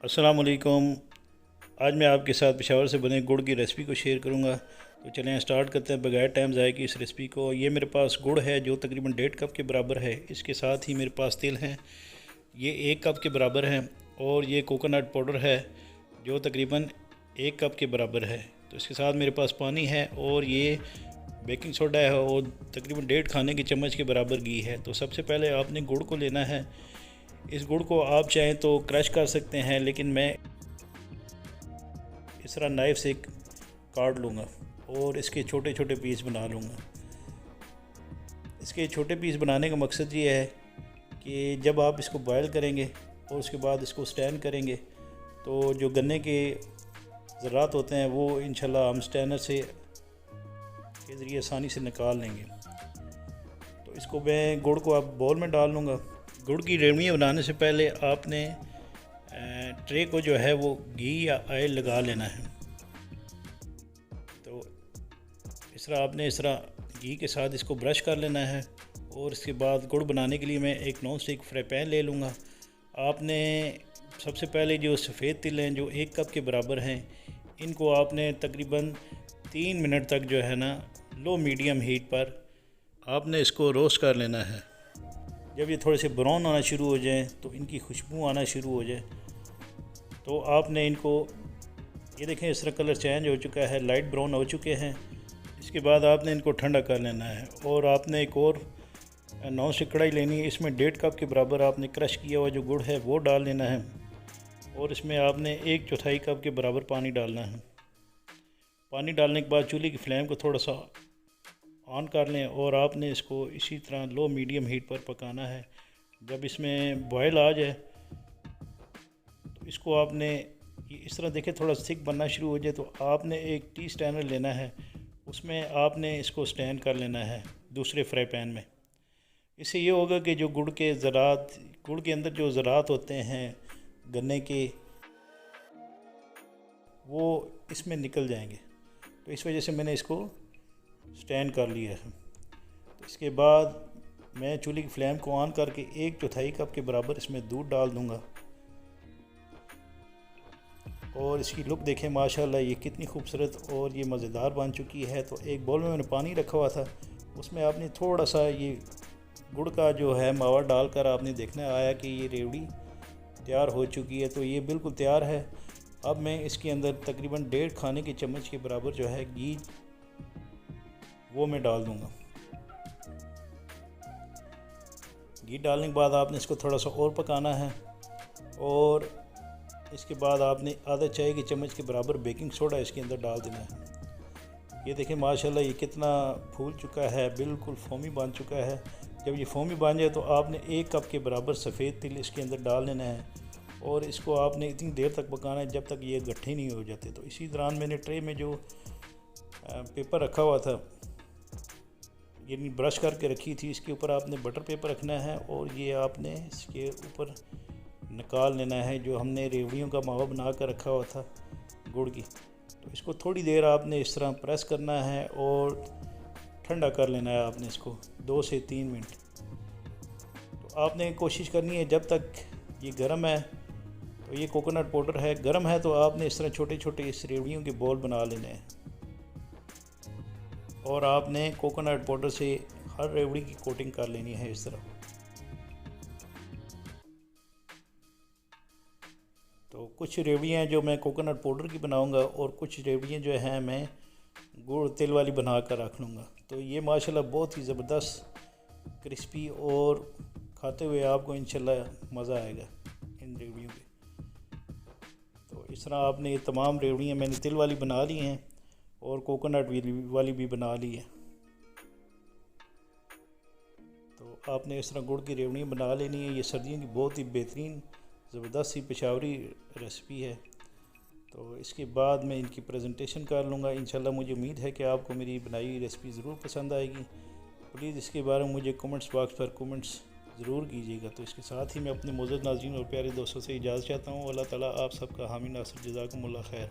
अस्सलाम वालेकुम। आज मैं आपके साथ पेशावर से बने गुड़ की रेसिपी को शेयर करूंगा। तो चलें स्टार्ट करते हैं बगैर टाइम ज़ाया कि इस रेसिपी को। ये मेरे पास गुड़ है जो तकरीबन 1.5 कप के बराबर है। इसके साथ ही मेरे पास तिल हैं, ये 1 कप के बराबर हैं। और ये कोकोनट पाउडर है जो तकरीबन 1 कप के बराबर है। तो इसके साथ मेरे पास पानी है और ये बेकिंग सोडा है और तकरीबन 1.5 खाने के चम्मच के बराबर घी है। तो सबसे पहले आपने गुड़ को लेना है। इस गुड़ को आप चाहें तो क्रश कर सकते हैं, लेकिन मैं इस तरह नाइफ़ से काट लूँगा और इसके छोटे छोटे पीस बना लूँगा। इसके छोटे पीस बनाने का मकसद ये है कि जब आप इसको बॉयल करेंगे और उसके बाद इसको स्टैन करेंगे तो जो गन्ने के ज़रात होते हैं वो इंशाल्लाह हम स्टैनर से के ज़रिए आसानी से निकाल लेंगे। तो इसको मैं गुड़ को अब बाउल में डाल लूँगा। गुड़ की रेवड़ियाँ बनाने से पहले आपने ट्रे को जो है वो घी या ऑयल लगा लेना है। तो इस तरह घी के साथ इसको ब्रश कर लेना है। और इसके बाद गुड़ बनाने के लिए मैं एक नॉन स्टिक फ्राई पैन ले लूँगा। आपने सबसे पहले जो सफ़ेद तिल हैं जो 1 कप के बराबर हैं, इनको आपने तकरीबन 3 मिनट तक जो है ना लो मीडियम हीट पर आपने इसको रोस्ट कर लेना है। जब ये थोड़े से ब्राउन होना शुरू हो जाएं तो इनकी खुशबू आना शुरू हो जाए तो आपने इनको, ये देखें इस तरह कलर चेंज हो चुका है, लाइट ब्राउन हो चुके हैं। इसके बाद आपने इनको ठंडा कर लेना है और आपने एक और नॉन स्टिक कढ़ाई लेनी है। इसमें 1.5 कप के बराबर आपने क्रश किया हुआ जो गुड़ है वो डाल लेना है और इसमें आपने 1/4 कप के बराबर पानी डालना है। पानी डालने के बाद चूल्हे की फ्लेम को थोड़ा सा ऑन कर लें और आपने इसको इसी तरह लो मीडियम हीट पर पकाना है। जब इसमें बॉयल आ जाए तो इसको आपने इस तरह देखें थोड़ा थिक बनना शुरू हो जाए तो आपने एक टी स्टैनर लेना है, उसमें आपने इसको स्टैंड कर लेना है दूसरे फ्राई पैन में। इससे ये होगा कि जो गुड़ के अंदर जो ज़रात होते हैं गन्ने के, वो इसमें निकल जाएंगे। तो इस वजह से मैंने इसको स्टैंड कर लिया है। तो इसके बाद मैं चूल्हे की फ्लेम को ऑन करके 1/4 कप के बराबर इसमें दूध डाल दूंगा। और इसकी लुक देखें माशाल्लाह ये कितनी खूबसूरत और ये मज़ेदार बन चुकी है। तो एक बाउल में मैंने पानी रखा हुआ था, उसमें आपने थोड़ा सा ये गुड़ का जो है मावा डालकर आपने देखना आया कि ये रेवड़ी तैयार हो चुकी है। तो ये बिल्कुल तैयार है। अब मैं इसके अंदर तकरीबन 1.5 खाने के चम्मच के बराबर जो है घी वो मैं डाल दूंगा। घी डालने के बाद आपने इसको थोड़ा सा और पकाना है और इसके बाद आपने आधा चाय के चम्मच के बराबर बेकिंग सोडा इसके अंदर डाल देना है। ये देखें माशाल्लाह ये कितना फूल चुका है, बिल्कुल फोमी बन चुका है। जब ये फोमी बन जाए तो आपने 1 कप के बराबर सफ़ेद तिल इसके अंदर डाल लेना है और इसको आपने इतनी देर तक पकाना है जब तक ये गट्ठे नहीं हो जाते। तो इसी दौरान मैंने ट्रे में जो पेपर रखा हुआ था, यानी ब्रश करके रखी थी, इसके ऊपर आपने बटर पेपर रखना है और ये आपने इसके ऊपर निकाल लेना है जो हमने रेवड़ियों का मावा बना कर रखा हुआ था गुड़ की। तो इसको थोड़ी देर आपने इस तरह प्रेस करना है और ठंडा कर लेना है आपने इसको 2 से 3 मिनट। तो आपने कोशिश करनी है जब तक ये गर्म है, तो ये कोकोनट पाउडर है गर्म है, तो आपने इस तरह छोटे छोटे इस रेवड़ियों के बॉल बना लेने हैं और आपने कोकोनट पाउडर से हर रेवड़ी की कोटिंग कर लेनी है इस तरह। तो कुछ रेवड़ियाँ जो मैं कोकोनट पाउडर की बनाऊंगा और कुछ रेवड़ियाँ जो हैं मैं गुड़ तिल वाली बना कर रख लूँगा। तो ये माशाल्लाह बहुत ही ज़बरदस्त क्रिस्पी और खाते हुए आपको इंशाल्लाह मज़ा आएगा इन रेवड़ियों के। तो इस तरह आपने ये तमाम रेवड़ियाँ मैंने तिल वाली बना ली हैं और कोकोनट वाली भी बना ली है। तो आपने इस तरह गुड़ की रेवड़ियाँ बना लेनी है। ये सर्दियों की बहुत ही बेहतरीन ज़बरदस्त सी पेशावरी रेसिपी है। तो इसके बाद मैं इनकी प्रेजेंटेशन कर लूँगा। इंशाल्लाह मुझे उम्मीद है कि आपको मेरी बनाई हुई रेसिपी ज़रूर पसंद आएगी। प्लीज़ इसके बारे में मुझे कमेंट्स बॉक्स पर कमेंट्स ज़रूर कीजिएगा। तो इसके साथ ही मैं अपने मौजूद नाज़रीन और प्यारे दोस्तों से इजाज़त चाहता हूँ। अल्लाह ताला आप सबका हामी नासिर, जज़ाकुमुल्लाह खैर।